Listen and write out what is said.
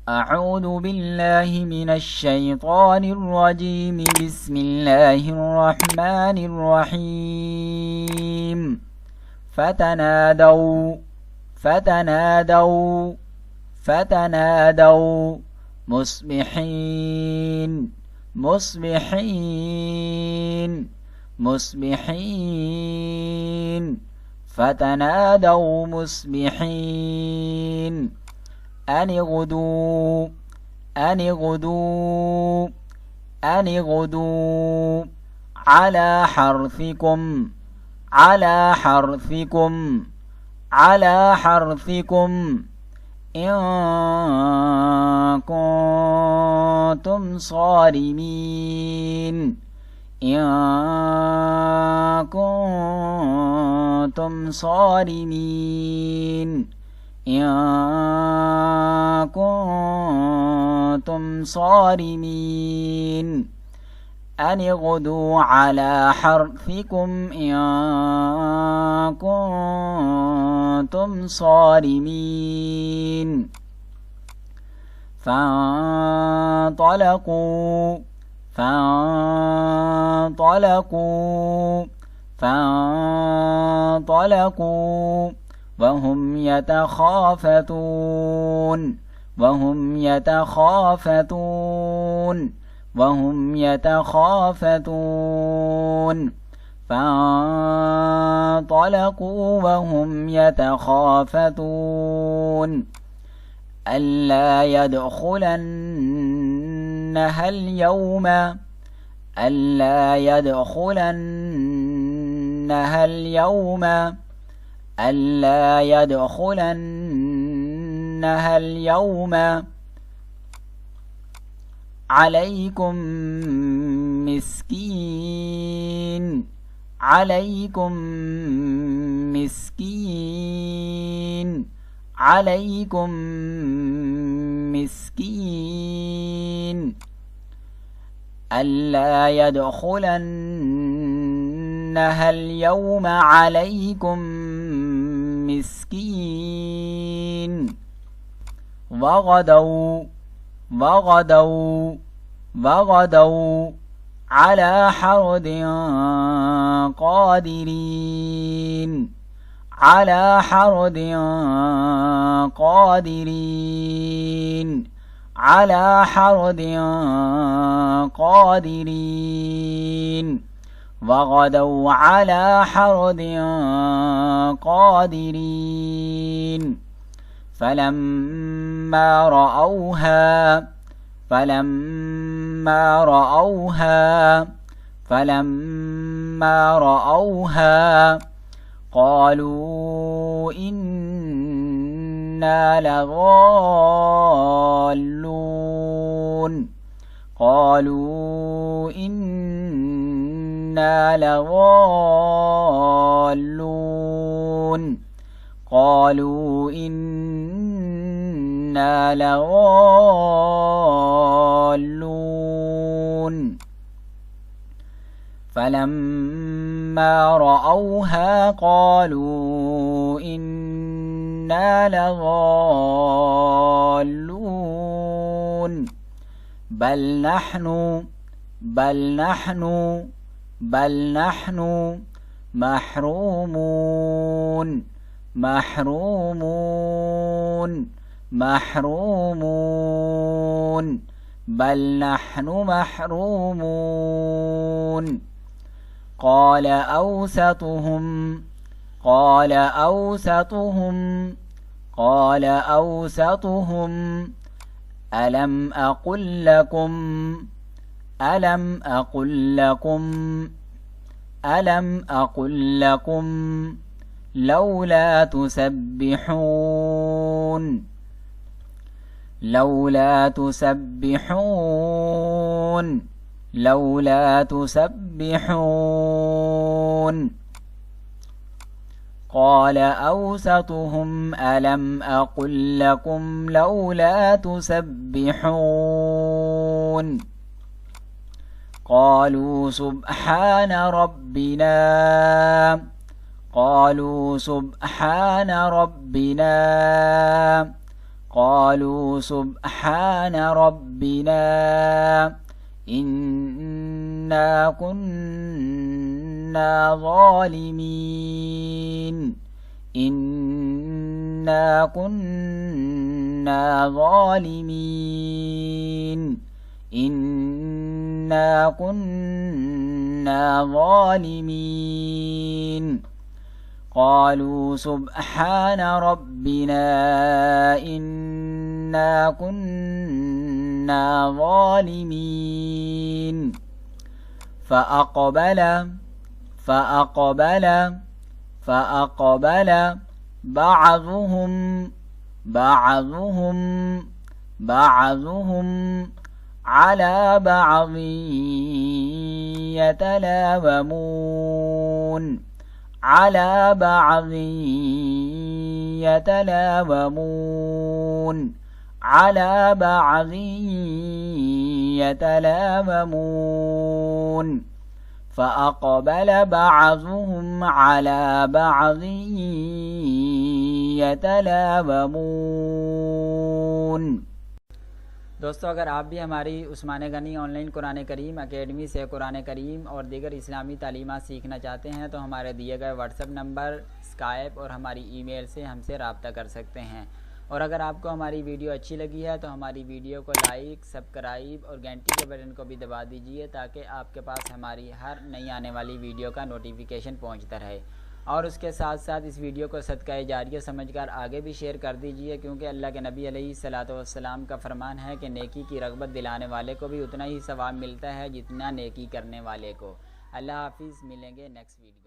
أعوذ بالله من الشيطان الرجيم. بسم الله الرحمن الرحيم. فتنادوا مصبحين فتنادوا مصبحين أن اغدوا على حرثكم إن كنتم صارمين أن اغدوا على حرثكم إن كنتم صارمين. فانطلقوا وهم يتخافتون ألا يدخلنها اليوم عليكم مسكين ألا يدخلنها اليوم عليكم مسكين. وغدوا على حرد قادرين فلما رأوها قالوا إنا لضالون. فلما رأوها قالوا إنا لضالون بل نحن محرومون قال أوسطهم ألم أقل لكم لولا تسبحون قال أوسطهم ألم أقل لكم لولا تسبحون قالوا سبحان قالوا سبحان ربنا إنا كنا ظالمين إنا كنا ظالمين إنا كنا ظالمين قالوا سبحان ربنا إنا كنا ظالمين فأقبل بعضهم على بعض يتلاومون فأقبل بعضهم على بعض يتلاومون। दोस्तों, अगर आप भी हमारी उस्मान गनी ऑनलाइन कुरान करीम एकेडमी से कुरान करीम और दीगर इस्लामी तालीमात सीखना चाहते हैं तो हमारे दिए गए व्हाट्सएप नंबर, स्काइप और हमारी ईमेल से हमसे रब्ता कर सकते हैं। और अगर आपको हमारी वीडियो अच्छी लगी है तो हमारी वीडियो को लाइक, सब्सक्राइब और घंटी के बटन को भी दबा दीजिए ताकि आपके पास हमारी हर नई आने वाली वीडियो का नोटिफिकेशन पहुंचता रहे। और उसके साथ साथ इस वीडियो को सदका जारिया समझकर आगे भी शेयर कर दीजिए, क्योंकि अल्लाह के नबी अलैहिस्सलातु वस्सलाम का फरमान है कि नेकी की रग़बत दिलाने वाले को भी उतना ही सवाब मिलता है जितना नेकी करने वाले को। अल्लाह हाफिज़, मिलेंगे नेक्स्ट वीडियो।